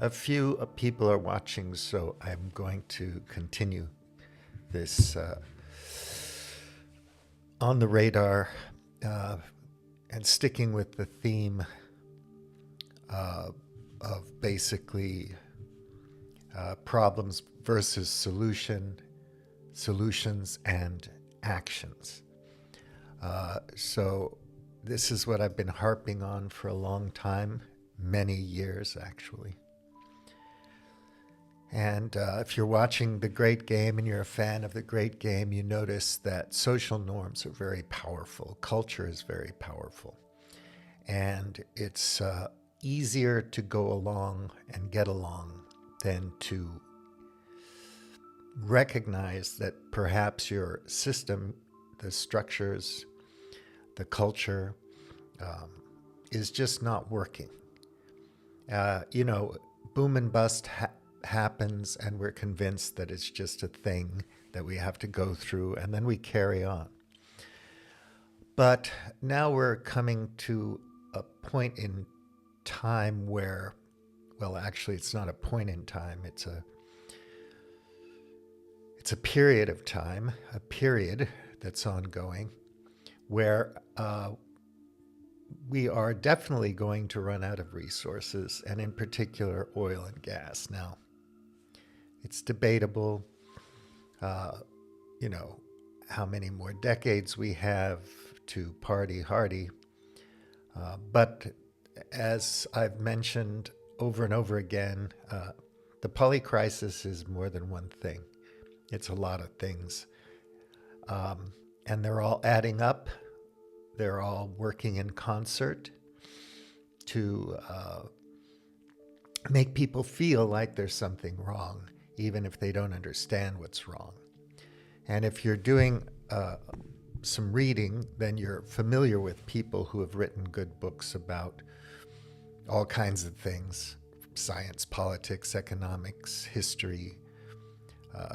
A few people are watching, so I'm going to continue this on the radar uh, and sticking with the theme uh, of basically problems versus solutions and actions. So this is what I've been harping on for a long time, many years actually. And if you're watching The Great Game and you're a fan of The Great Game, you notice that social norms are very powerful. Culture is very powerful. And it's easier to go along and get along than to recognize that perhaps your system, the structures, the culture is just not working. Boom and bust happens, and we're convinced that it's just a thing that we have to go through, and then we carry on. But now we're coming to a point in time where, well, actually, it's not a point in time. It's a period of time, a period that's ongoing, where we are definitely going to run out of resources, and in particular, oil and gas. Now, it's debatable, how many more decades we have to party hardy. But as I've mentioned over and over again, the poly crisis is more than one thing. It's a lot of things. And they're all adding up. They're all working in concert to make people feel like there's something wrong, even if they don't understand what's wrong. And if you're doing some reading, then you're familiar with people who have written good books about all kinds of things: science, politics, economics, history,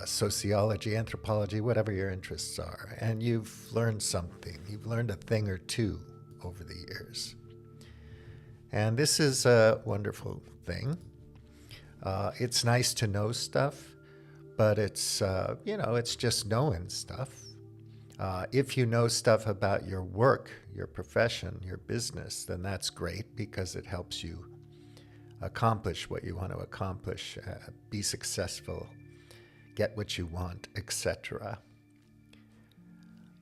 sociology, anthropology, whatever your interests are. And you've learned something. You've learned a thing or two over the years. And this is a wonderful thing. It's nice to know stuff, but it's just knowing stuff. If you know stuff about your work, your profession, your business, then that's great because it helps you accomplish what you want to accomplish, be successful, get what you want, etc.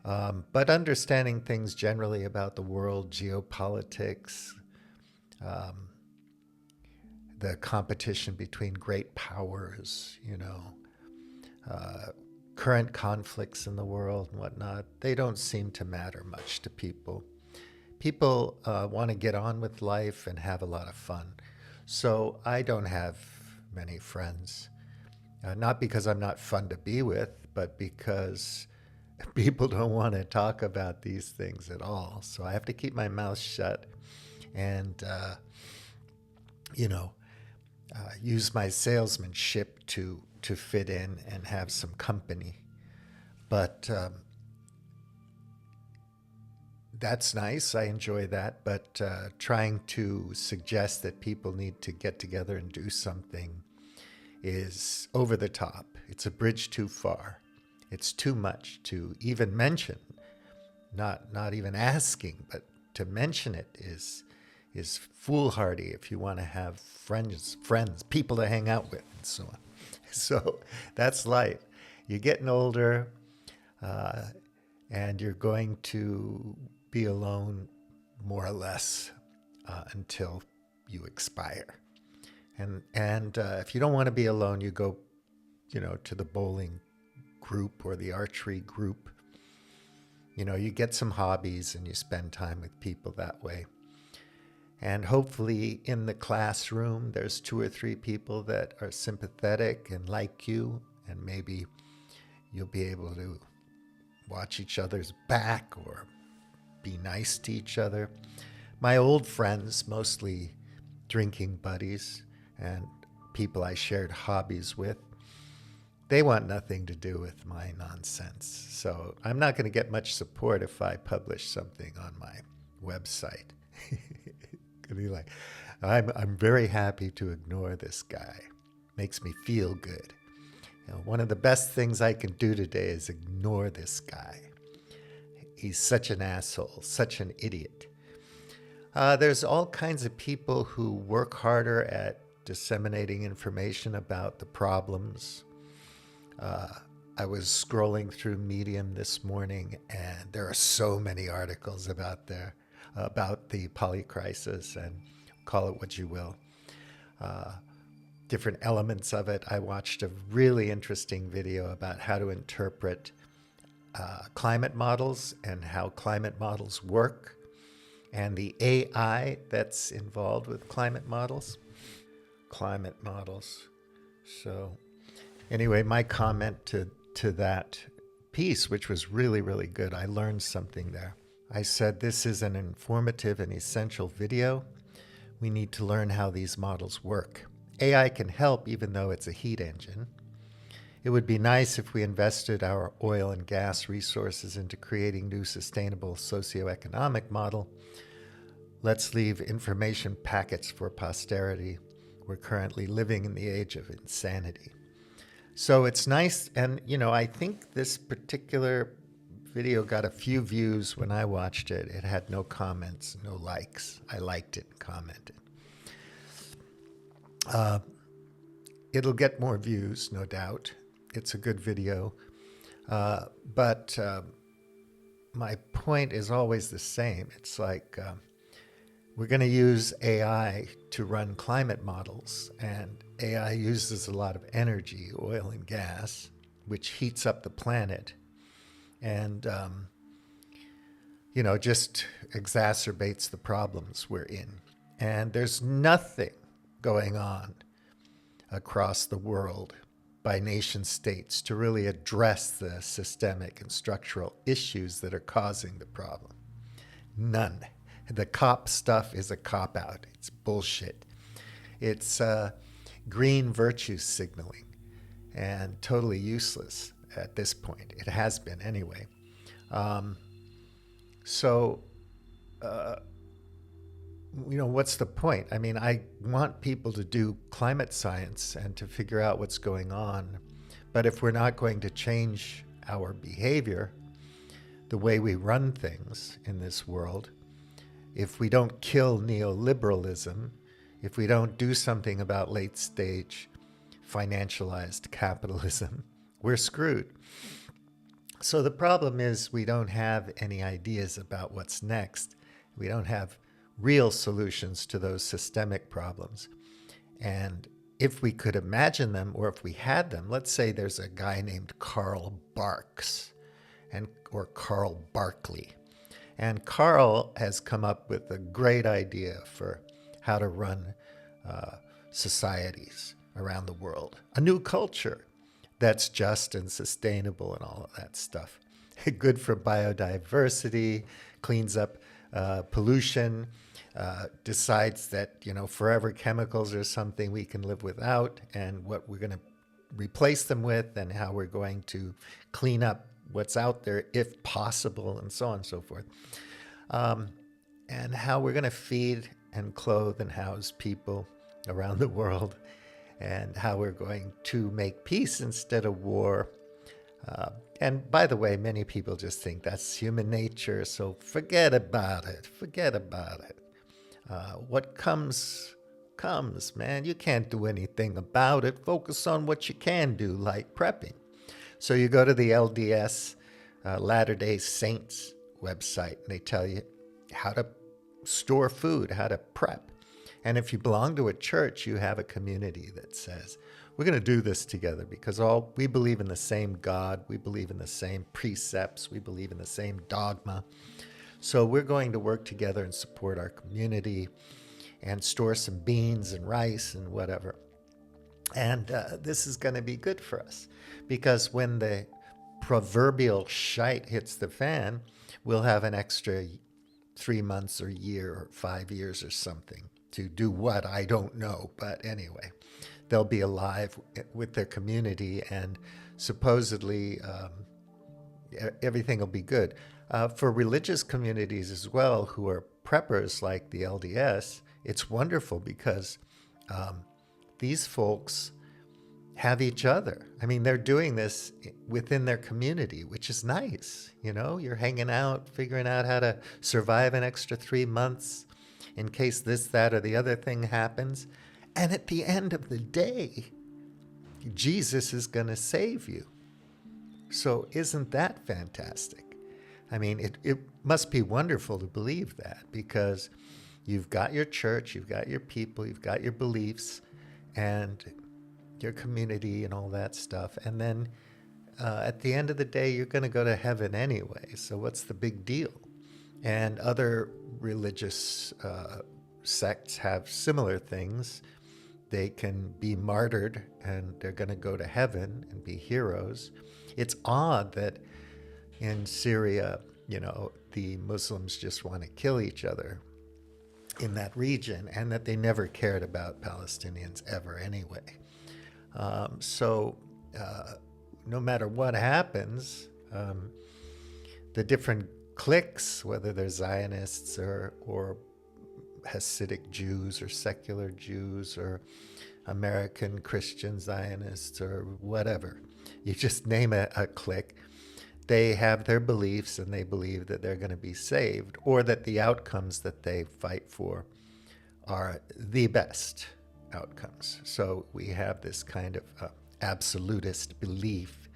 But understanding things generally about the world, geopolitics, the competition between great powers, current conflicts in the world and whatnot, they don't seem to matter much to people. People want to get on with life and have a lot of fun. So I don't have many friends. Not because I'm not fun to be with, but because people don't want to talk about these things at all. So I have to keep my mouth shut and, use my salesmanship to fit in and have some company. But that's nice. I enjoy that. But trying to suggest that people need to get together and do something is over the top. It's a bridge too far. It's too much to even mention. Not even asking, but to mention it is foolhardy if you want to have friends, people to hang out with, and so on. So that's life. You're getting older, and you're going to be alone more or less until you expire. And if you don't want to be alone, you go, to the bowling group or the archery group. You get some hobbies and you spend time with people that way. And hopefully in the classroom, there's 2 or 3 people that are sympathetic and like you, and maybe you'll be able to watch each other's back or be nice to each other. My old friends, mostly drinking buddies and people I shared hobbies with, they want nothing to do with my nonsense. So I'm not going to get much support if I publish something on my website. Could be like, I'm very happy to ignore this guy. Makes me feel good. One of the best things I can do today is ignore this guy. He's such an asshole, such an idiot. There's all kinds of people who work harder at disseminating information about the problems. I was scrolling through Medium this morning, and there are so many articles about the poly crisis, and call it what you will. Different elements of it. I watched a really interesting video about how to interpret climate models and how climate models work, and the AI that's involved with climate models. So anyway, my comment to that piece, which was really, really good, I learned something there. I said, this is an informative and essential video. We need to learn how these models work. AI can help, even though it's a heat engine. It would be nice if we invested our oil and gas resources into creating new sustainable socioeconomic model. Let's leave information packets for posterity. We're currently living in the age of insanity. So it's nice, and I think this particular video got a few views when I watched it. It had no comments, no likes. I liked it and commented. It'll get more views, no doubt. It's a good video. But my point is always the same. It's like we're going to use AI to run climate models, and AI uses a lot of energy, oil and gas, which heats up the planet and, just exacerbates the problems we're in. And there's nothing going on across the world by nation states to really address the systemic and structural issues that are causing the problem. None. The cop stuff is a cop-out. It's bullshit. It's green virtue signaling and totally useless at this point. It has been anyway. What's the point? I mean, I want people to do climate science and to figure out what's going on. But if we're not going to change our behavior, the way we run things in this world, if we don't kill neoliberalism, if we don't do something about late stage financialized capitalism, we're screwed. So the problem is we don't have any ideas about what's next. We don't have real solutions to those systemic problems. And if we could imagine them, or if we had them, let's say there's a guy named Karl Barks or Karl Barkley. And Karl has come up with a great idea for how to run societies around the world. A new culture that's just and sustainable and all of that stuff. Good for biodiversity, cleans up pollution, decides that, forever chemicals are something we can live without, and what we're going to replace them with, and how we're going to clean up what's out there if possible, and so on and so forth. And how we're going to feed and clothe and house people around the world, and how we're going to make peace instead of war. And by the way, many people just think that's human nature, so forget about it. What comes, man. You can't do anything about it. Focus on what you can do, like prepping. So you go to the LDS, Latter-day Saints website, and they tell you how to store food, how to prep. And if you belong to a church, you have a community that says, we're going to do this together because we believe in the same God, we believe in the same precepts, we believe in the same dogma. So we're going to work together and support our community and store some beans and rice and whatever. And this is going to be good for us because when the proverbial shite hits the fan, we'll have an extra 3 months or year or 5 years or something to do what, I don't know. But anyway, they'll be alive with their community, and supposedly everything will be good. For religious communities as well, who are preppers like the LDS, it's wonderful because these folks have each other. I mean, they're doing this within their community, which is nice. You know, you're hanging out, figuring out how to survive an extra 3 months in case this, that, or the other thing happens. And at the end of the day, Jesus is going to save you. So isn't that fantastic? I mean, it must be wonderful to believe that, because you've got your church, you've got your people, you've got your beliefs, and your community and all that stuff. And then at the end of the day, you're going to go to heaven anyway. So what's the big deal? And other religious sects have similar things. They can be martyred and they're going to go to heaven and be heroes. It's odd that in Syria, you know, the Muslims just want to kill each other in that region, and that they never cared about Palestinians ever anyway. So no matter what happens, the different cliques, whether they're Zionists or Hasidic Jews or secular Jews or American Christian Zionists or whatever, you just name a clique, they have their beliefs and they believe that they're going to be saved, or that the outcomes that they fight for are the best outcomes. So we have this kind of absolutist belief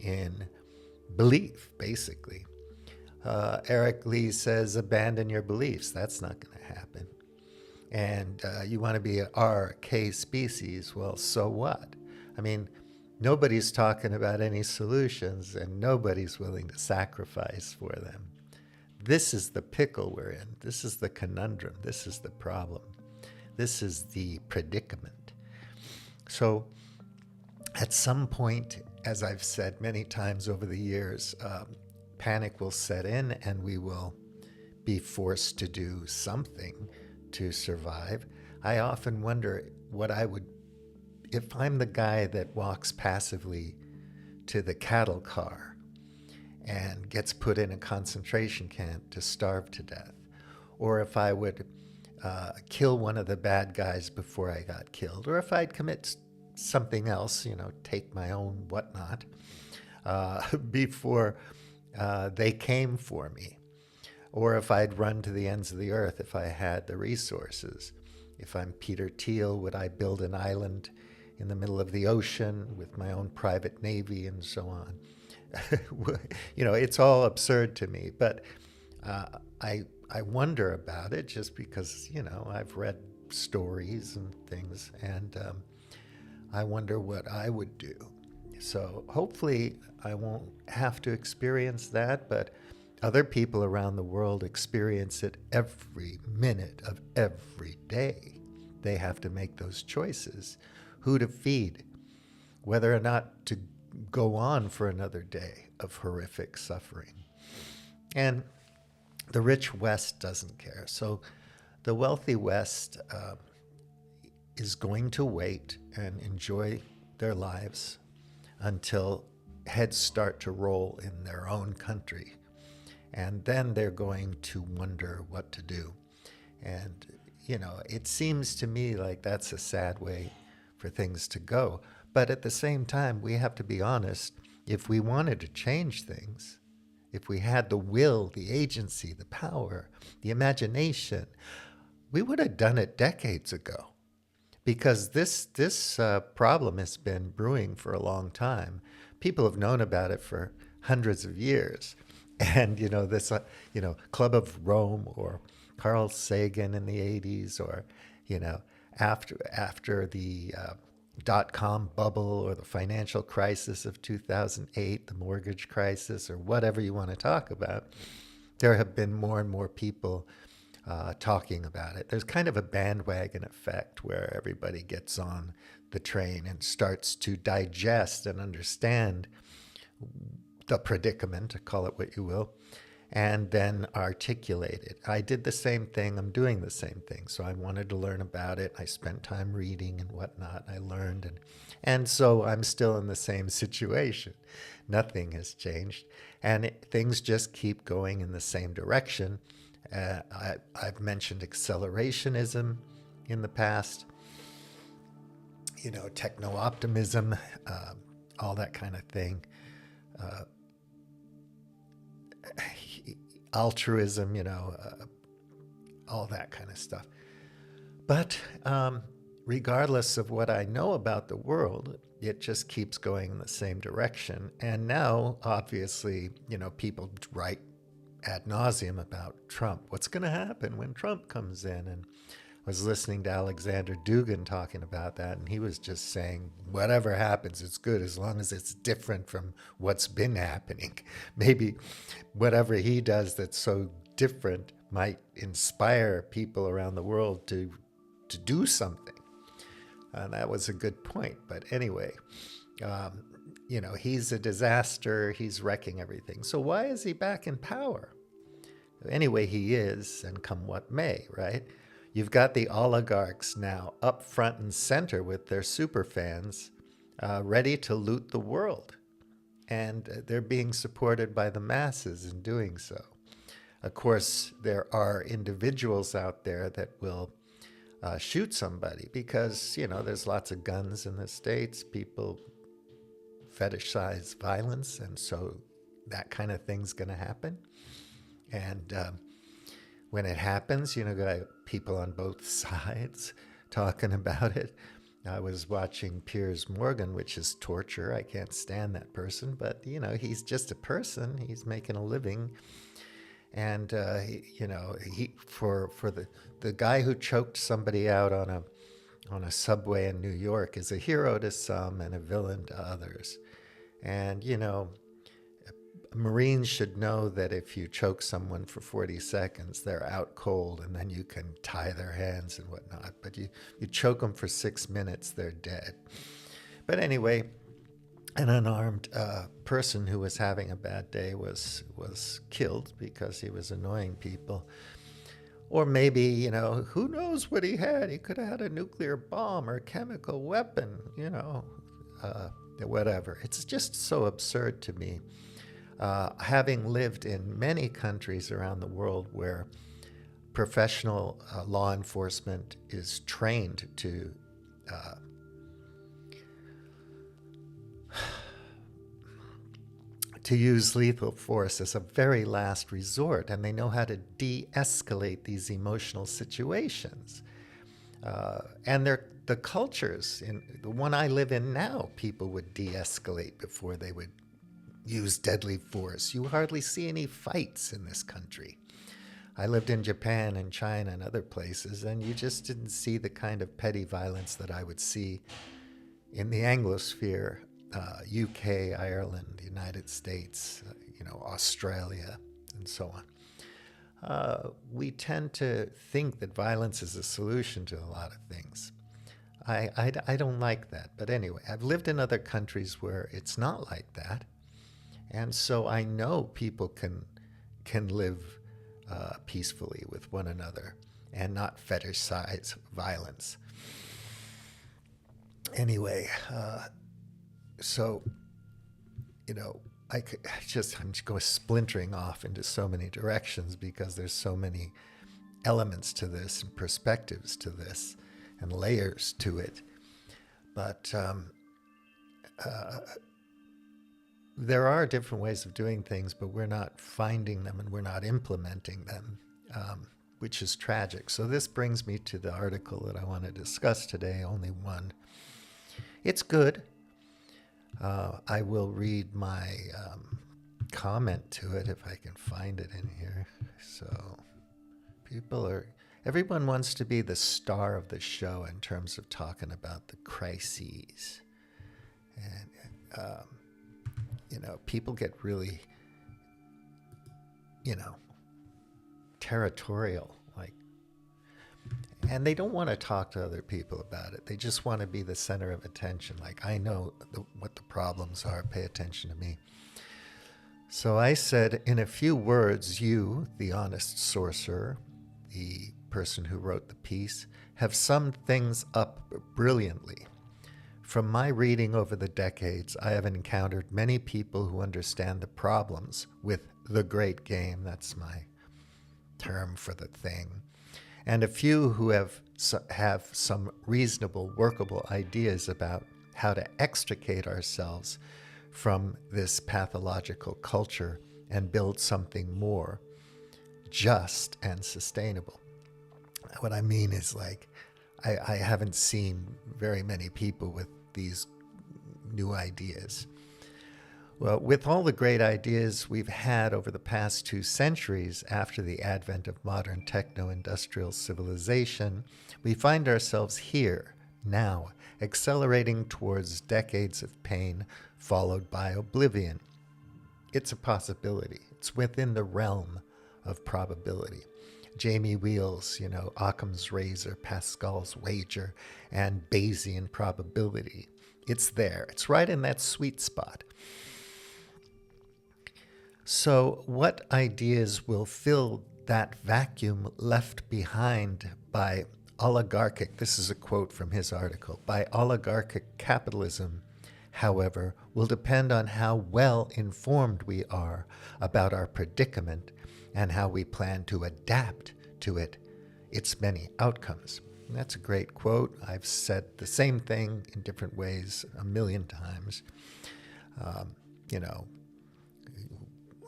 in belief, basically. Eric Lee says, abandon your beliefs. That's not going to happen. And you want to be an RK species. Well, so what? I mean, nobody's talking about any solutions, and nobody's willing to sacrifice for them. This is the pickle we're in. This is the conundrum. This is the problem. This is the predicament. So at some point, as I've said many times over the years, panic will set in and we will be forced to do something to survive. I often wonder what I would, if I'm the guy that walks passively to the cattle car and gets put in a concentration camp to starve to death, or if I would kill one of the bad guys before I got killed, or if I'd commit something else, you know, take my own whatnot, before they came for me, or if I'd run to the ends of the earth if I had the resources. If I'm Peter Thiel, would I build an island in the middle of the ocean with my own private navy and so on? You know, it's all absurd to me, but I wonder about it just because, you know, I've read stories and things, and I wonder what I would do. So hopefully I won't have to experience that, but other people around the world experience it every minute of every day. They have to make those choices, who to feed, whether or not to go on for another day of horrific suffering. And the rich West doesn't care. So the wealthy West is going to wait and enjoy their lives until heads start to roll in their own country. And then they're going to wonder what to do. And, you know, it seems to me like that's a sad way for things to go. But at the same time, we have to be honest. If we wanted to change things, if we had the will, the agency, the power, the imagination, we would have done it decades ago. Because this problem has been brewing for a long time. People have known about it for hundreds of years. And, you know, this, Club of Rome or Carl Sagan in the 80s, or, you know, after the dot-com bubble or the financial crisis of 2008, the mortgage crisis, or whatever you want to talk about, there have been more and more people talking about it. There's kind of a bandwagon effect where everybody gets on the train and starts to digest and understand the predicament, call it what you will, and then articulate it. I did the same thing. I'm doing the same thing. So I wanted to learn about it. I spent time reading and whatnot. I learned. And so I'm still in the same situation. Nothing has changed. And things just keep going in the same direction I've mentioned accelerationism in the past, techno-optimism, all that kind of thing. Altruism, all that kind of stuff. But regardless of what I know about the world, it just keeps going in the same direction. And now, obviously, people write ad nauseum about Trump. What's going to happen when Trump comes in? And I was listening to Alexander Dugin talking about that, and he was just saying, whatever happens, it's good as long as it's different from what's been happening. Maybe whatever he does that's so different might inspire people around the world to do something. And that was a good point. But anyway, he's a disaster. He's wrecking everything. So why is he back in power? Anyway, he is, and come what may, right? You've got the oligarchs now up front and center with their super fans, ready to loot the world. And they're being supported by the masses in doing so. Of course, there are individuals out there that will shoot somebody because, there's lots of guns in the States. People fetishize violence, and so that kind of thing's going to happen. And when it happens, got people on both sides talking about it. I was watching Piers Morgan, which is torture. I can't stand that person, but he's just a person. He's making a living, and he for the guy who choked somebody out on a subway in New York is a hero to some and a villain to others. And Marines should know that if you choke someone for 40 seconds, they're out cold, and then you can tie their hands and whatnot. But you choke them for 6 minutes, they're dead. But anyway, an unarmed person who was having a bad day was killed because he was annoying people. Or maybe, who knows what he had? He could have had a nuclear bomb or a chemical weapon, whatever. It's just so absurd to me. Having lived in many countries around the world where professional law enforcement is trained to use lethal force as a very last resort, and they know how to de-escalate these emotional situations. And the cultures, in the one I live in now, people would de-escalate before they would use deadly force. You hardly see any fights in this country. I lived in Japan and China and other places, and you just didn't see the kind of petty violence that I would see in the Anglosphere, UK, Ireland, the United States, Australia, and so on. We tend to think that violence is a solution to a lot of things. I don't like that. But anyway, I've lived in other countries where it's not like that. And so I know people can live peacefully with one another and not fetishize violence. Anyway, so, I'm just going splintering off into so many directions because there's so many elements to this and perspectives to this and layers to it. But there are different ways of doing things, but we're not finding them and we're not implementing them, which is tragic. So this brings me to the article that I want to discuss today, only one. It's good. I will read my comment to it if I can find it in here. So everyone wants to be the star of the show in terms of talking about the crises. And, people get really, territorial, and they don't want to talk to other people about it. They just want to be the center of attention. I know what the problems are. Pay attention to me. So I said, in a few words, you, the honest sorcerer, the person who wrote the piece, have summed things up brilliantly. From my reading over the decades, I have encountered many people who understand the problems with the great game. That's my term for the thing, and a few who have some reasonable, workable ideas about how to extricate ourselves from this pathological culture and build something more just and sustainable. What I mean is, like, I haven't seen very many people with these new ideas. Well, with all the great ideas we've had over the past 2 centuries after the advent of modern techno-industrial civilization, we find ourselves here, now, accelerating towards decades of pain followed by oblivion. It's a possibility. It's within the realm of probability. Jamie Wheels, Occam's razor, Pascal's wager, and Bayesian probability. It's there. It's right in that sweet spot. So what ideas will fill that vacuum left behind by oligarchic, this is a quote from his article, by oligarchic capitalism, however, will depend on how well informed we are about our predicament and how we plan to adapt to its many outcomes. And that's a great quote. I've said the same thing in different ways a million times.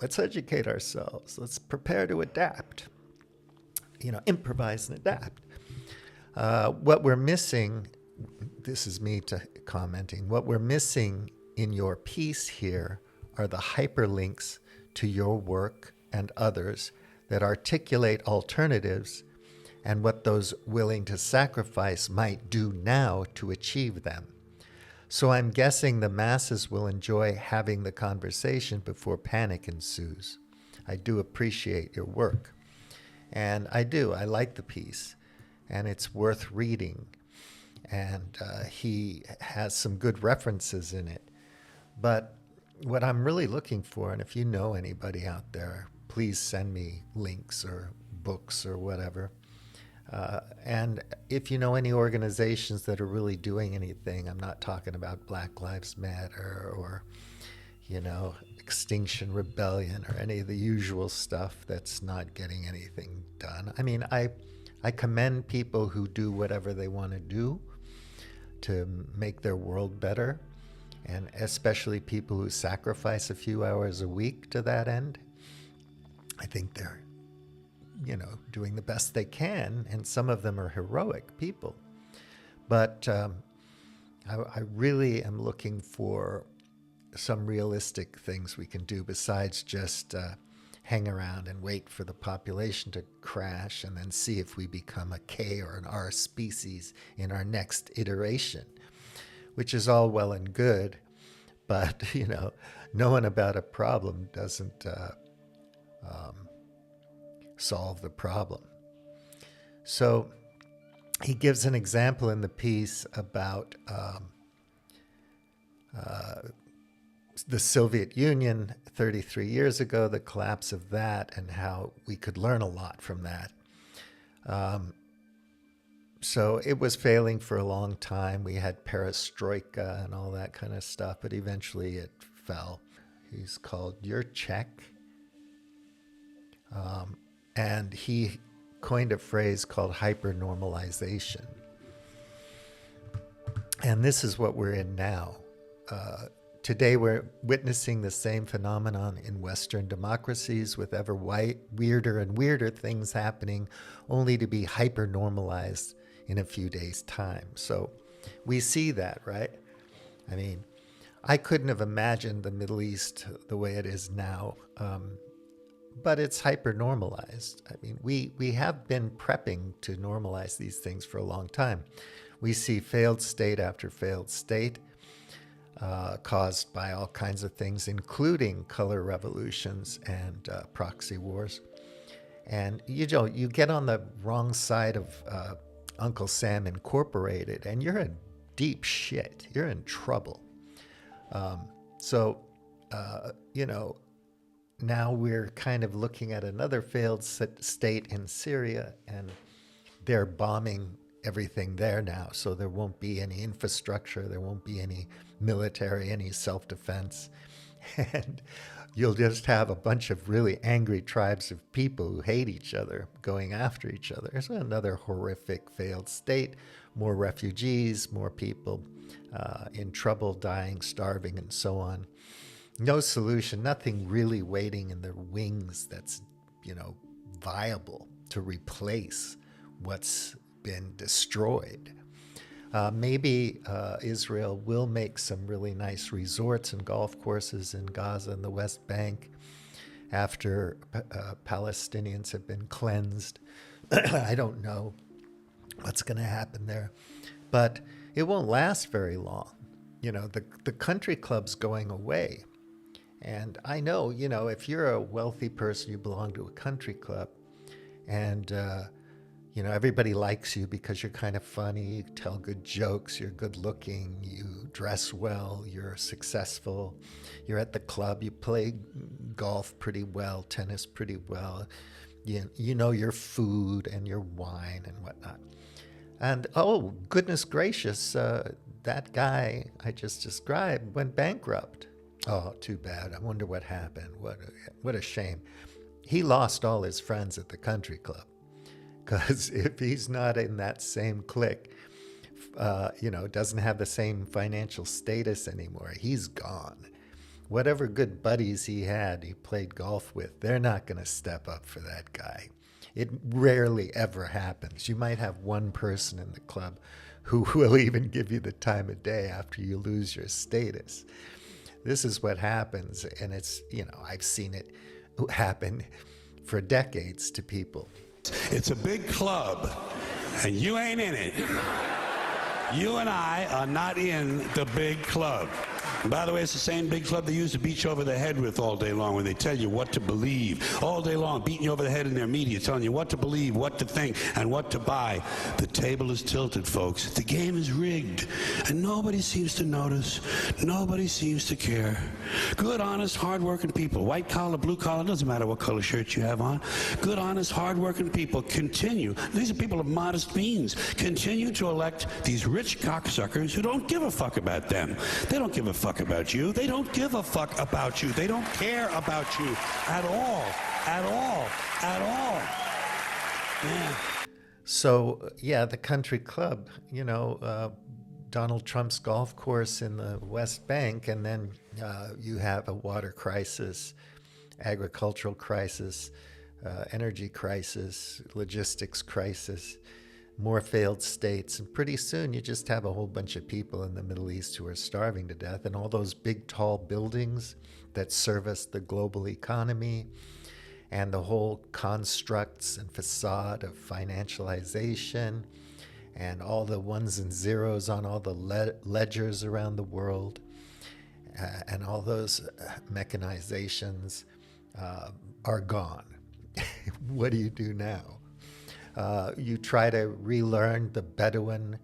Let's educate ourselves. Let's prepare to adapt. Improvise and adapt. What we're missing, this is me commenting, what we're missing in your piece here are the hyperlinks to your work and others that articulate alternatives and what those willing to sacrifice might do now to achieve them. So I'm guessing the masses will enjoy having the conversation before panic ensues. I do appreciate your work. And I do. I like the piece. And it's worth reading. And he has some good references in it. But what I'm really looking for, and if you know anybody out there, please send me links or books or whatever. And if you know any organizations that are really doing anything, I'm not talking about Black Lives Matter or, Extinction Rebellion or any of the usual stuff that's not getting anything done. I mean, I commend people who do whatever they want to do to make their world better, and especially people who sacrifice a few hours a week to that end. I think they're doing the best they can, and some of them are heroic people. But I really am looking for some realistic things we can do besides just hang around and wait for the population to crash and then see if we become a K or an R species in our next iteration, which is all well and good, but, knowing about a problem doesn't solve the problem. So he gives an example in the piece about the Soviet Union 33 years ago, the collapse of that, and how we could learn a lot from that. So it was failing for a long time. We had perestroika and all that kind of stuff, but eventually it fell. He's called Yurchek. And he coined a phrase called hypernormalization. And this is what we're in now. Today we're witnessing the same phenomenon in Western democracies, with ever weirder and weirder things happening, only to be hypernormalized in a few days' time. So we see that, right? I mean, I couldn't have imagined the Middle East the way it is now. But it's hyper-normalized. I mean, we have been prepping to normalize these things for a long time. We see failed state after failed state, caused by all kinds of things, including color revolutions and proxy wars. And you get on the wrong side of Uncle Sam Incorporated, and you're in deep shit. You're in trouble. Now we're kind of looking at another failed state in Syria, and they're bombing everything there now. So there won't be any infrastructure, there won't be any military, any self-defense. And you'll just have a bunch of really angry tribes of people who hate each other going after each other. It's another horrific failed state, more refugees, more people in trouble, dying, starving, and so on. No solution, nothing really waiting in the wings that's, viable to replace what's been destroyed. Maybe Israel will make some really nice resorts and golf courses in Gaza and the West Bank after Palestinians have been cleansed. I don't know what's going to happen there, but it won't last very long. The country club's going away. And I know, if you're a wealthy person, you belong to a country club, and everybody likes you because you're kind of funny, you tell good jokes, you're good looking, you dress well, you're successful, you're at the club, you play golf pretty well, tennis pretty well, you know your food and your wine and whatnot. And oh, goodness gracious, that guy I just described went bankrupt. Oh, too bad. I wonder what happened. What a shame. He lost all his friends at the country club. Because if he's not in that same clique, doesn't have the same financial status anymore, he's gone. Whatever good buddies he played golf with, they're not going to step up for that guy. It rarely ever happens. You might have one person in the club who will even give you the time of day after you lose your status. This is what happens, and it's, I've seen it happen for decades to people. It's a big club, and you ain't in it. You and I are not in the big club. And by the way, it's the same big club they use to beat you over the head with all day long when they tell you what to believe. All day long, beating you over the head in their media, telling you what to believe, what to think, and what to buy. The table is tilted, folks. The game is rigged, and nobody seems to notice. Nobody seems to care. Good, honest, hard-working people, white collar, blue collar, doesn't matter what color shirt you have on. Good, honest, hard-working people continue. These are people of modest means. Continue to elect these rich cocksuckers who don't give a fuck about them. They don't give a fuck about you. They don't give a fuck about you. They don't care about you at all. At all. At all. Yeah. So, the country club, Donald Trump's golf course in the West Bank, and then you have a water crisis, agricultural crisis, energy crisis, logistics crisis, more failed states, and pretty soon you just have a whole bunch of people in the Middle East who are starving to death, and all those big tall buildings that service the global economy and the whole constructs and facade of financialization and all the ones and zeros on all the ledgers around the world and all those mechanizations are gone. What do you do now? You try to relearn the Bedouin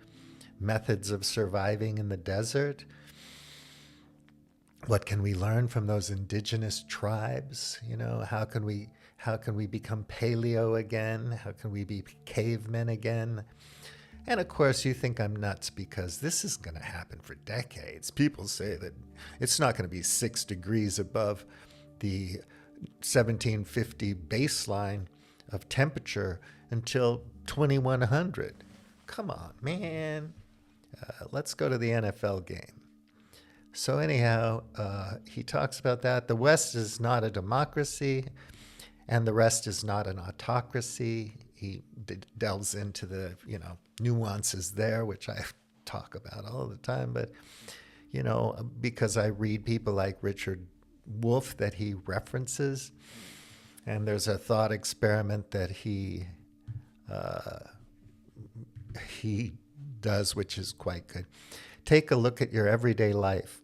methods of surviving in the desert. What can we learn from those indigenous tribes? How can we become paleo again? How can we be cavemen again? And of course, you think I'm nuts because this is going to happen for decades. People say that it's not going to be 6 degrees above the 1750 baseline of temperature until 2100. Come on, man. Let's go to the NFL game. So anyhow, he talks about that. The West is not a democracy, and the rest is not an autocracy. He delves into the, nuances there, which I talk about all the time. But, because I read people like Richard Wolff that he references, and there's a thought experiment that he does, which is quite good. Take a look at your everyday life.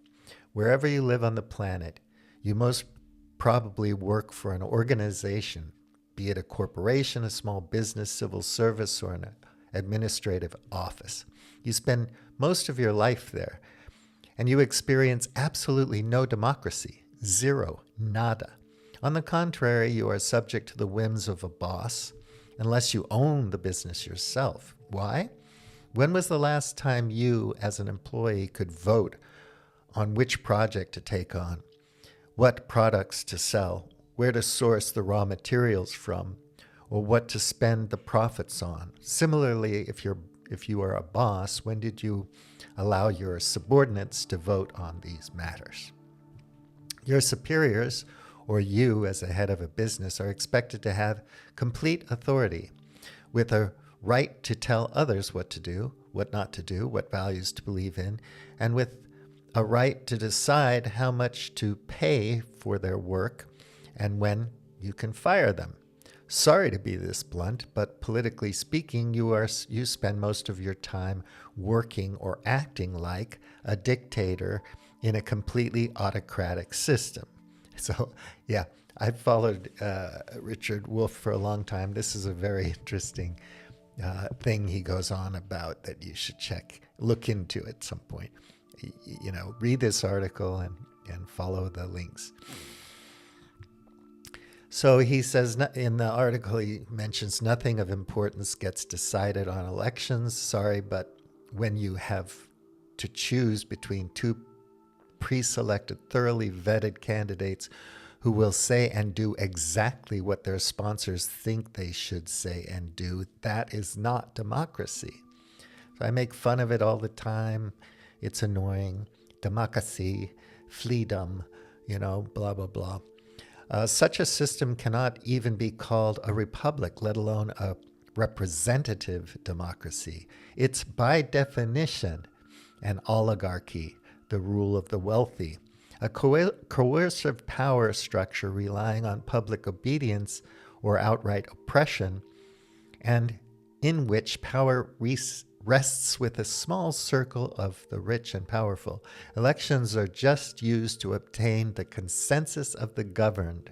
Wherever you live on the planet, you most probably work for an organization, be it a corporation, a small business, civil service, or an administrative office. You spend most of your life there, and you experience absolutely no democracy. Zero. Nada. On the contrary, you are subject to the whims of a boss unless you own the business yourself. Why? When was the last time you, as an employee, could vote on which project to take on, what products to sell, where to source the raw materials from, or what to spend the profits on. Similarly, if you are a boss, when did you allow your subordinates to vote on these matters? Your superiors, or you as a head of a business, are expected to have complete authority with a right to tell others what to do, what not to do, what values to believe in, and with a right to decide how much to pay for their work and when you can fire them. Sorry to be this blunt, but politically speaking, you spend most of your time working or acting like a dictator in a completely autocratic system. So, yeah, I've followed Richard Wolff for a long time. This is a very interesting thing he goes on about that you should look into at some point. Read this article and follow the links. So he says in the article, he mentions nothing of importance gets decided on elections. Sorry, but when you have to choose between two pre-selected, thoroughly vetted candidates who will say and do exactly what their sponsors think they should say and do, that is not democracy. So I make fun of it all the time. It's annoying. Democracy, freedom, blah, blah, blah. Such a system cannot even be called a republic, let alone a representative democracy. It's by definition an oligarchy, the rule of the wealthy, a coercive power structure relying on public obedience or outright oppression, and in which power rests with a small circle of the rich and powerful. Elections are just used to obtain the consensus of the governed,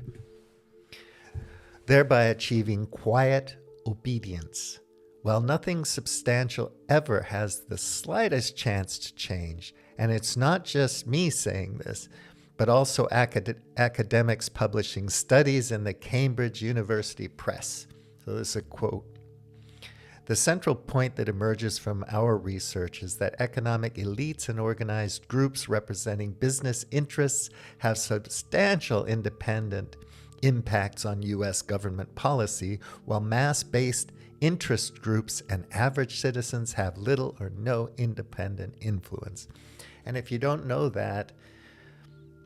thereby achieving quiet obedience. While nothing substantial ever has the slightest chance to change, and it's not just me saying this, but also academics publishing studies in the Cambridge University Press. So this is a quote. The central point that emerges from our research is that economic elites and organized groups representing business interests have substantial independent impacts on U.S. government policy, while mass-based interest groups and average citizens have little or no independent influence. And if you don't know that,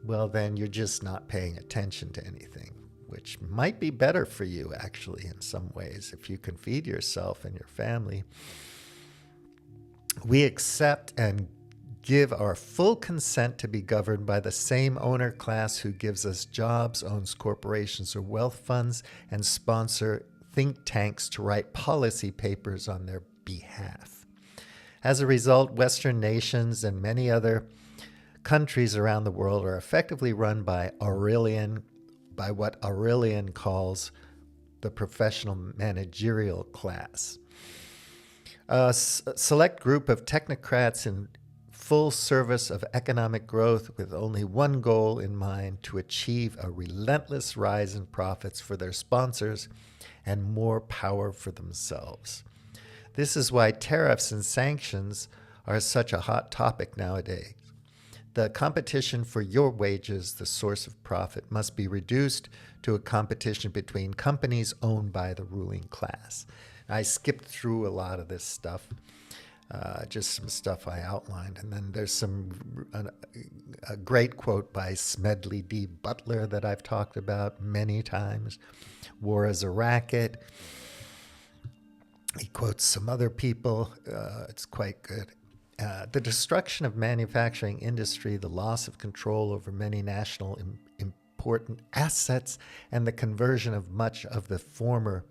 well, then you're just not paying attention to anything, which might be better for you, actually, in some ways, if you can feed yourself and your family. We accept and give our full consent to be governed by the same owner class who gives us jobs, owns corporations or wealth funds, and sponsor think tanks to write policy papers on their behalf. As a result, Western nations and many other countries around the world are effectively run by what Aurelian calls the professional managerial class. A select group of technocrats in full service of economic growth with only one goal in mind: to achieve a relentless rise in profits for their sponsors and more power for themselves. This is why tariffs and sanctions are such a hot topic nowadays. The competition for your wages, the source of profit, must be reduced to a competition between companies owned by the ruling class. I skipped through a lot of this stuff, just some stuff I outlined. And then there's a great quote by Smedley D. Butler that I've talked about many times. War is a racket. He quotes some other people. It's quite good. The destruction of manufacturing industry, the loss of control over many national important assets, and the conversion of much of the former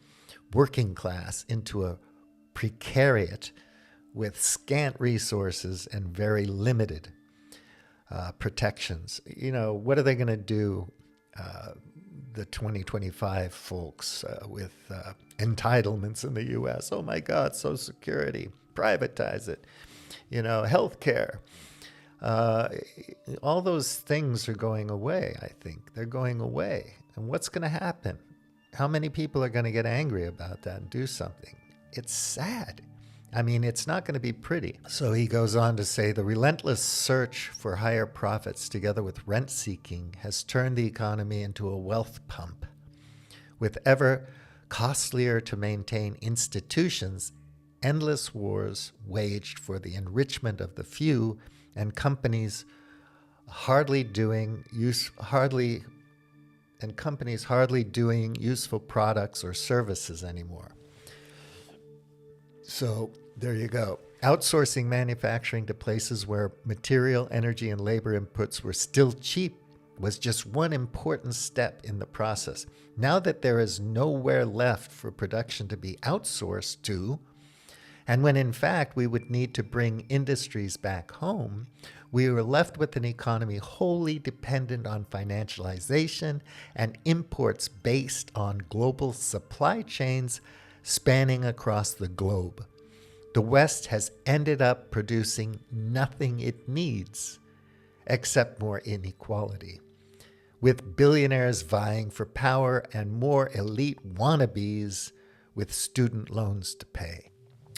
working class into a precariat with scant resources and very limited protections. What are they going to do, the 2025 folks, with entitlements in the U.S.? Oh my God, Social Security, privatize it. Healthcare. All those things are going away, I think. They're going away. And what's going to happen? How many people are going to get angry about that and do something? It's sad. I mean, it's not going to be pretty. So he goes on to say the relentless search for higher profits together with rent seeking has turned the economy into a wealth pump. With ever costlier to maintain institutions, endless wars waged for the enrichment of the few, and companies hardly doing useful products or services anymore. So there you go. Outsourcing manufacturing to places where material, energy, and labor inputs were still cheap was just one important step in the process. Now that there is nowhere left for production to be outsourced to, and when in fact we would need to bring industries back home, we were left with an economy wholly dependent on financialization and imports based on global supply chains spanning across the globe. The West has ended up producing nothing it needs except more inequality, with billionaires vying for power and more elite wannabes with student loans to pay.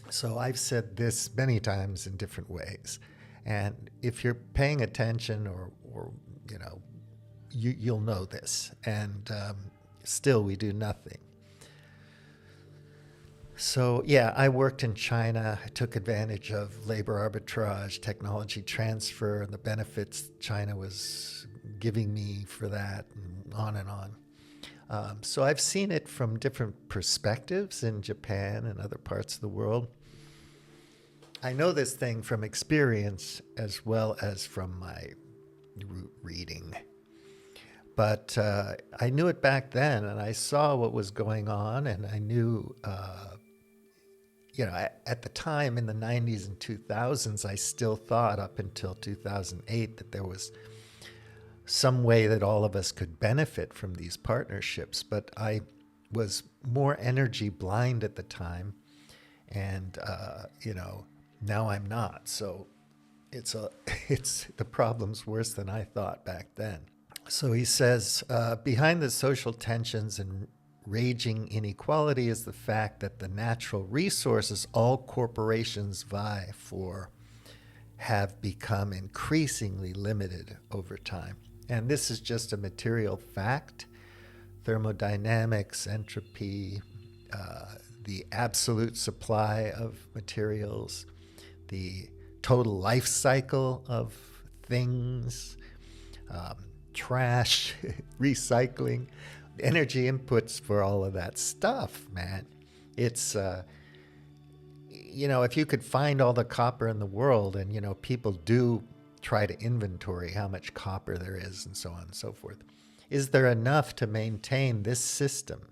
So I've said this many times in different ways. And if you're paying attention or you know, you'll know this. And still we do nothing. So yeah, I worked in China. I took advantage of labor arbitrage, technology transfer, and the benefits China was giving me for that, and on and on. So I've seen it from different perspectives in Japan and other parts of the world. I know this thing from experience as well as from my reading. But I knew it back then, and I saw what was going on, and I knew, at the time in the 90s and 2000s, I still thought up until 2008 that there was some way that all of us could benefit from these partnerships. But I was more energy blind at the time, and, now I'm not. So it's the problem's worse than I thought back then. So he says, behind the social tensions and raging inequality is the fact that the natural resources all corporations vie for have become increasingly limited over time. And this is just a material fact. Thermodynamics, entropy, the absolute supply of materials, the total life cycle of things, trash, recycling, energy inputs for all of that stuff, man. It's, if you could find all the copper in the world, and, people do try to inventory how much copper there is and so on and so forth. Is there enough to maintain this system?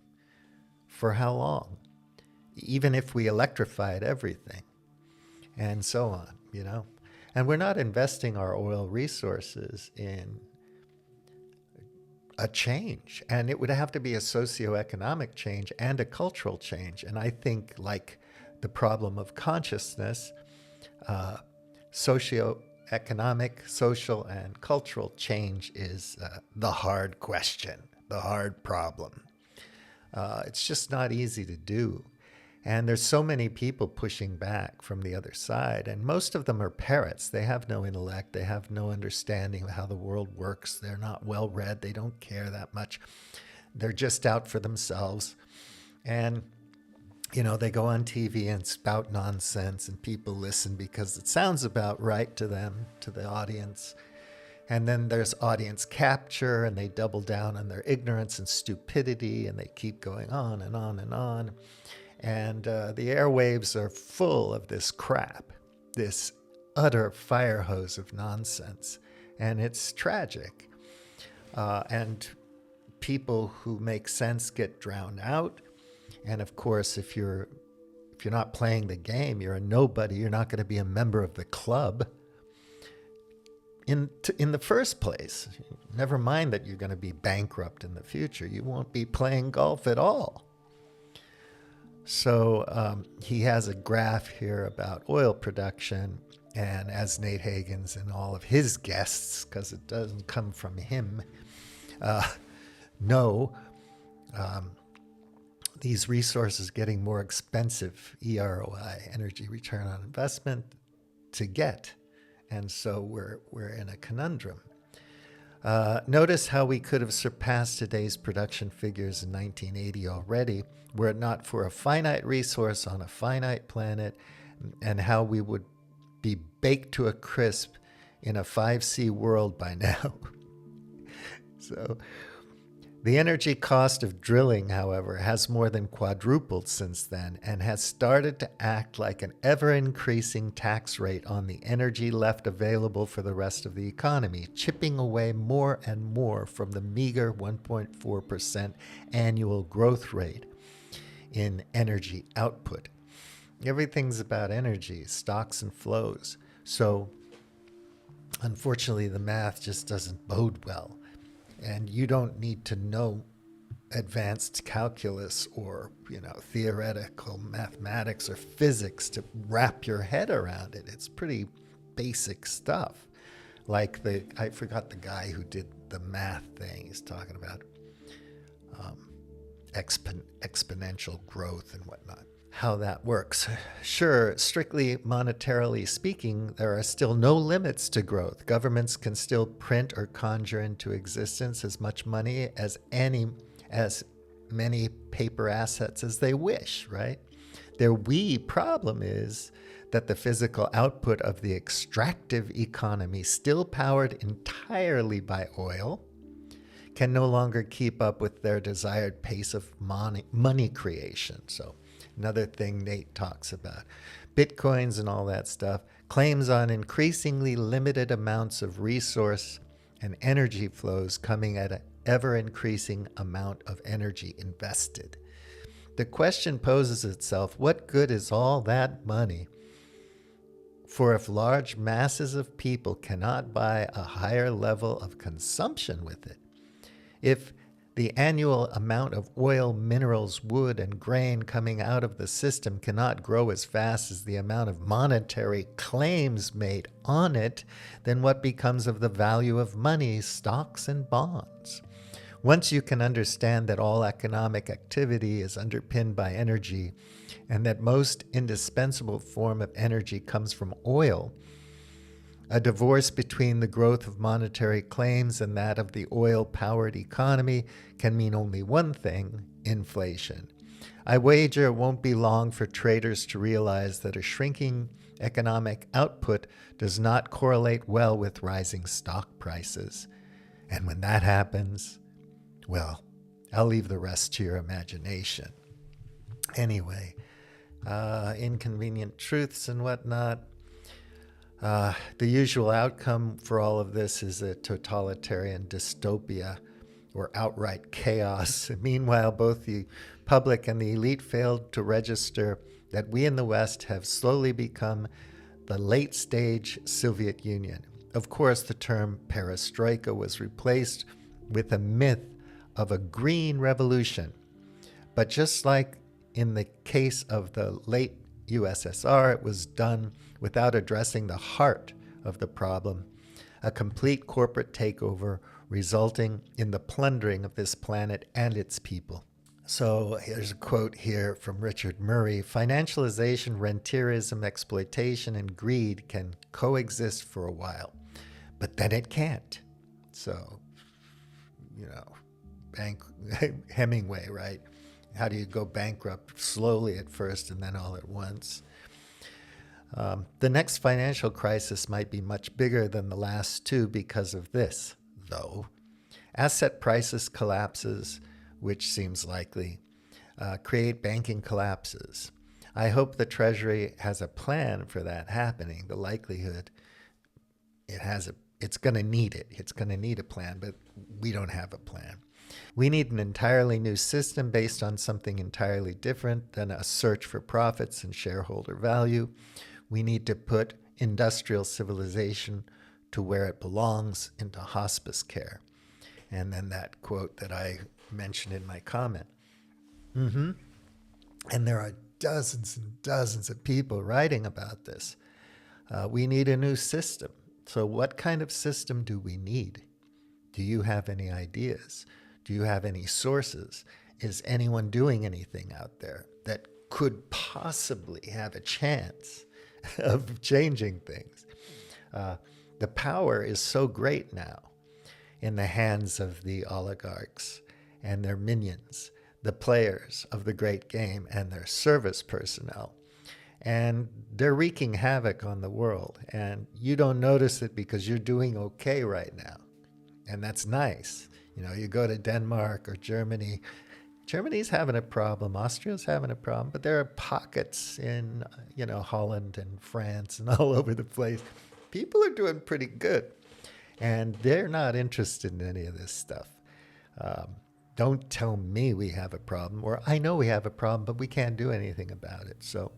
For how long? Even if we electrified everything and so on, And we're not investing our oil resources in a change, and it would have to be a socioeconomic change and a cultural change. And I think, like the problem of consciousness, socioeconomic, social, and cultural change is the hard question, the hard problem. It's just not easy to do. And there's so many people pushing back from the other side, and most of them are parrots. They have no intellect. They have no understanding of how the world works. They're not well read. They don't care that much. They're just out for themselves. And, they go on TV and spout nonsense, and people listen because it sounds about right to them, to the audience. And then there's audience capture, and they double down on their ignorance and stupidity, and they keep going on and on and on. And the airwaves are full of this crap, this utter fire hose of nonsense. And it's tragic. And people who make sense get drowned out. And of course, if you're not playing the game, you're a nobody. You're not going to be a member of the club in the first place. Never mind that you're going to be bankrupt in the future. You won't be playing golf at all. So he has a graph here about oil production, and as Nate Hagens and all of his guests, because it doesn't come from him, know, these resources getting more expensive, EROI, energy return on investment, to get. And so we're in a conundrum. Notice how we could have surpassed today's production figures in 1980 already, were it not for a finite resource on a finite planet, and how we would be baked to a crisp in a 5C world by now. So the energy cost of drilling, however, has more than quadrupled since then and has started to act like an ever-increasing tax rate on the energy left available for the rest of the economy, chipping away more and more from the meager 1.4% annual growth rate in energy output. Everything's about energy, stocks and flows. So unfortunately, the math just doesn't bode well. And you don't need to know advanced calculus or, theoretical mathematics or physics to wrap your head around it. It's pretty basic stuff. Like I forgot the guy who did the math thing. He's talking about exponential growth and whatnot. How that works. Sure, strictly monetarily speaking, there are still no limits to growth. Governments can still print or conjure into existence as much money as many paper assets as they wish, right? Their wee problem is that the physical output of the extractive economy, still powered entirely by oil, can no longer keep up with their desired pace of money creation. So another thing Nate talks about. Bitcoins and all that stuff claims on increasingly limited amounts of resource and energy flows coming at an ever-increasing amount of energy invested. The question poses itself, what good is all that money? For if large masses of people cannot buy a higher level of consumption with it, if the annual amount of oil, minerals, wood, and grain coming out of the system cannot grow as fast as the amount of monetary claims made on it, then what becomes of the value of money, stocks, and bonds? Once you can understand that all economic activity is underpinned by energy, and that most indispensable form of energy comes from oil, a divorce between the growth of monetary claims and that of the oil-powered economy can mean only one thing: inflation. I wager it won't be long for traders to realize that a shrinking economic output does not correlate well with rising stock prices. And when that happens, well, I'll leave the rest to your imagination. Anyway, inconvenient truths and whatnot. The usual outcome for all of this is a totalitarian dystopia or outright chaos. Meanwhile, both the public and the elite failed to register that we in the West have slowly become the late-stage Soviet Union. Of course, the term perestroika was replaced with a myth of a green revolution. But just like in the case of the late USSR, it was done without addressing the heart of the problem, a complete corporate takeover resulting in the plundering of this planet and its people. So here's a quote here from Richard Murray. Financialization, rentierism, exploitation, and greed can coexist for a while, but then it can't. So, Hemingway, right? How do you go bankrupt? Slowly at first and then all at once. The next financial crisis might be much bigger than the last two because of this, though. Asset prices collapses, which seems likely, create banking collapses. I hope the Treasury has a plan for that happening. The likelihood it's going to need it. It's going to need a plan, but we don't have a plan. We need an entirely new system based on something entirely different than a search for profits and shareholder value. We need to put industrial civilization to where it belongs, into hospice care. And then that quote that I mentioned in my comment. And there are dozens and dozens of people writing about this. We need a new system. So what kind of system do we need? Do you have any ideas? Do you have any sources? is anyone doing anything out there that could possibly have a chance of changing things. The power is so great now in the hands of the oligarchs and their minions, the players of the great game and their service personnel. And they're wreaking havoc on the world. And you don't notice it because you're doing okay right now. And that's nice. You know, you go to Denmark or Germany. Germany's having a problem. Austria's having a problem. But there are pockets in, Holland and France and all over the place. People are doing pretty good. And they're not interested in any of this stuff. Don't tell me we have a problem, or I know we have a problem, but we can't do anything about it. So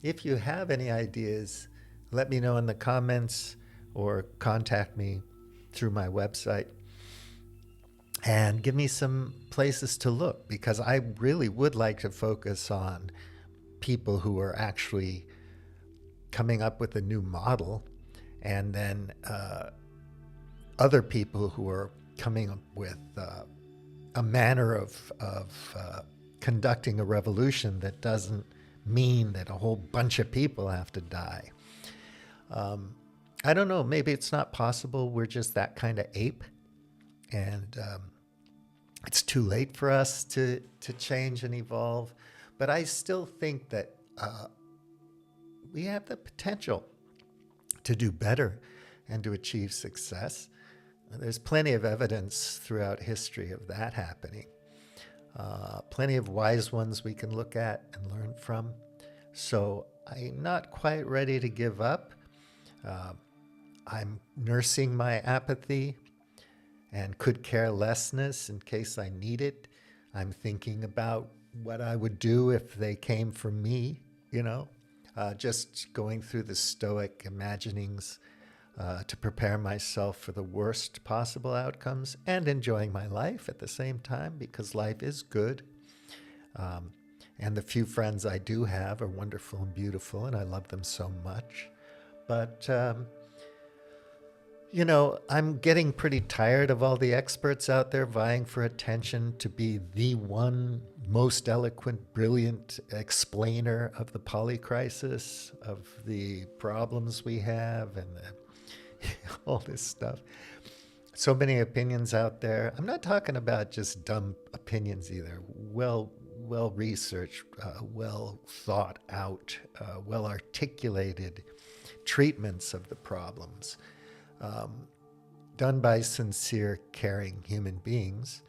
if you have any ideas, let me know in the comments or contact me through my website and give me some places to look, because I really would like to focus on people who are actually coming up with a new model, and then other people who are coming up with a manner of conducting a revolution that doesn't mean that a whole bunch of people have to die. I don't know, maybe it's not possible. We're just that kind of ape, and it's too late for us to change and evolve. But I still think that we have the potential to do better and to achieve success. There's plenty of evidence throughout history of that happening. Plenty of wise ones we can look at and learn from. So I'm not quite ready to give up. I'm nursing my apathy and could care lessness in case I need it. I'm thinking about what I would do if they came for me, just going through the stoic imaginings to prepare myself for the worst possible outcomes, and enjoying my life at the same time, because life is good. And the few friends I do have are wonderful and beautiful, and I love them so much. But, I'm getting pretty tired of all the experts out there vying for attention to be the one most eloquent, brilliant explainer of the polycrisis, of the problems we have, and all this stuff. So many opinions out there. I'm not talking about just dumb opinions either. Well researched, well thought out, well articulated treatments of the problems, done by sincere, caring human beings.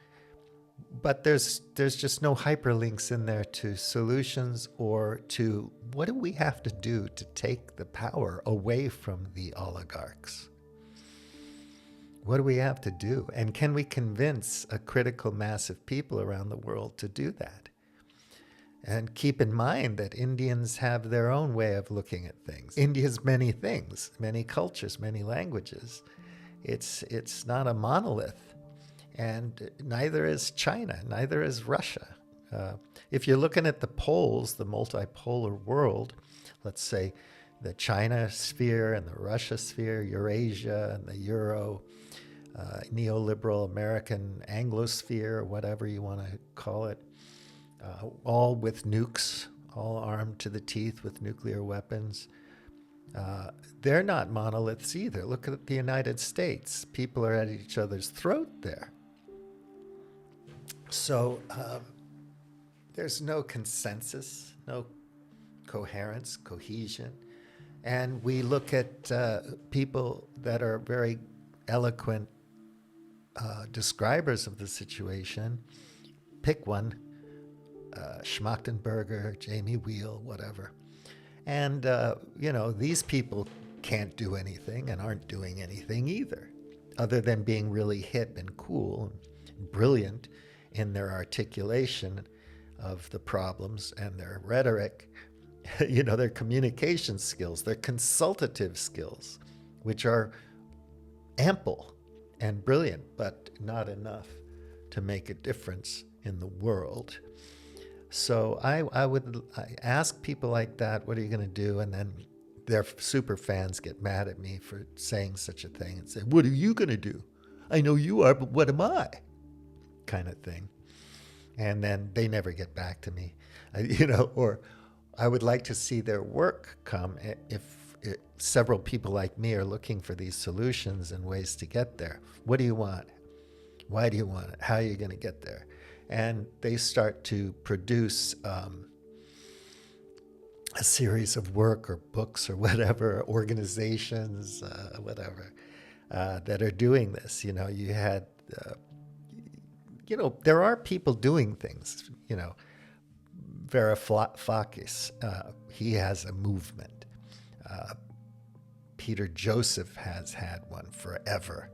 But there's just no hyperlinks in there to solutions, or to what do we have to do to take the power away from the oligarchs? What do we have to do? And can we convince a critical mass of people around the world to do that? And keep in mind that Indians have their own way of looking at things. India's many things, many cultures, many languages. It's not a monolith. And neither is China, neither is Russia. If you're looking at the poles, the multipolar world, let's say the China sphere and the Russia sphere, Eurasia and the Euro, neoliberal American Anglosphere, or whatever you want to call it, all with nukes, all armed to the teeth with nuclear weapons. They're not monoliths either. Look at the United States. People are at each other's throat there. So there's no consensus, no coherence, cohesion. And we look at people that are very eloquent describers of the situation. Pick one, Schmachtenberger, Jamie Wheel, whatever. And, these people can't do anything and aren't doing anything either, other than being really hip and cool and brilliant in their articulation of the problems and their rhetoric, their communication skills, their consultative skills, which are ample and brilliant, but not enough to make a difference in the world. So I would ask people like that, what are you going to do? And then their super fans get mad at me for saying such a thing and say, what are you going to do? I know you are, but what am I? Kind of thing. and then they never get back to me, or I would like to see their work come if several people like me are looking for these solutions and ways to get there. What do you want? Why do you want it? How are you going to get there? And they start to produce a series of work or books or whatever, organizations, whatever, that are doing this. You had, there are people doing things. Varoufakis, he has a movement. Peter Joseph has had one forever,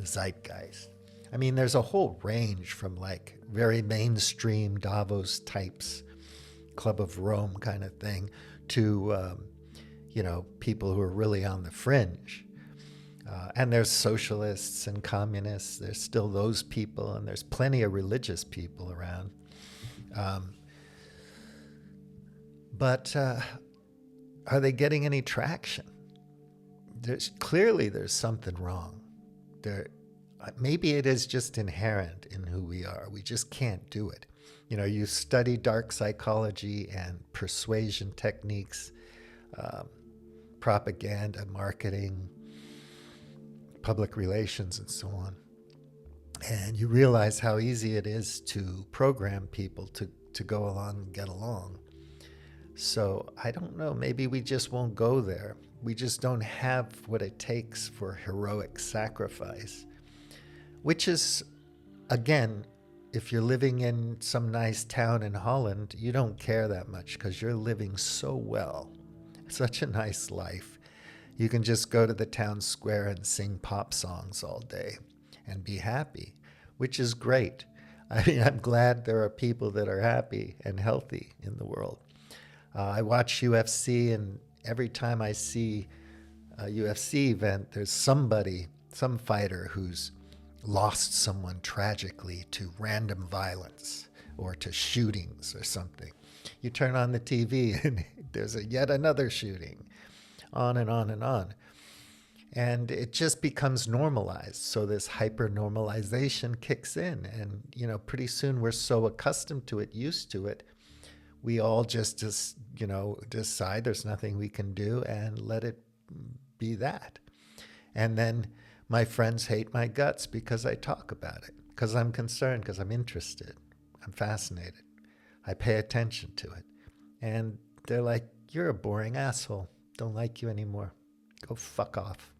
Zeitgeist. I mean, there's a whole range from like very mainstream Davos types, Club of Rome kind of thing, to, people who are really on the fringe. And there's socialists and communists. There's still those people, and there's plenty of religious people around. But are they getting any traction? Clearly there's something wrong. Maybe it is just inherent in who we are. We just can't do it. You study dark psychology and persuasion techniques, propaganda, marketing, public relations, and so on. And you realize how easy it is to program people to go along and get along. So I don't know, maybe we just won't go there. We just don't have what it takes for heroic sacrifice, which is, again, if you're living in some nice town in Holland, you don't care that much because you're living so well. Such a nice life. You can just go to the town square and sing pop songs all day and be happy, which is great. I mean, I'm glad there are people that are happy and healthy in the world. I watch UFC, and every time I see a UFC event, there's some fighter who's lost someone tragically to random violence or to shootings or something. You turn on the TV and there's yet another shooting, on and on and on. And it just becomes normalized. So this hyper-normalization kicks in, and pretty soon we're so accustomed to it, used to it, we all just decide there's nothing we can do and let it be that. And then my friends hate my guts because I talk about it, because I'm concerned, because I'm interested, I'm fascinated, I pay attention to it. And they're like, you're a boring asshole, don't like you anymore, go fuck off.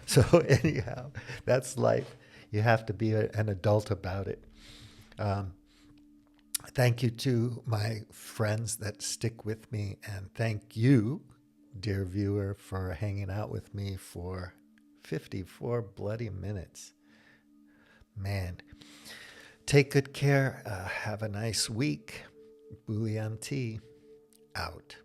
So anyhow, that's life. You have to be an adult about it. Thank you to my friends that stick with me, and thank you, dear viewer, for hanging out with me for 54 bloody minutes. Man, take good care. Have a nice week. Bouillon tea out.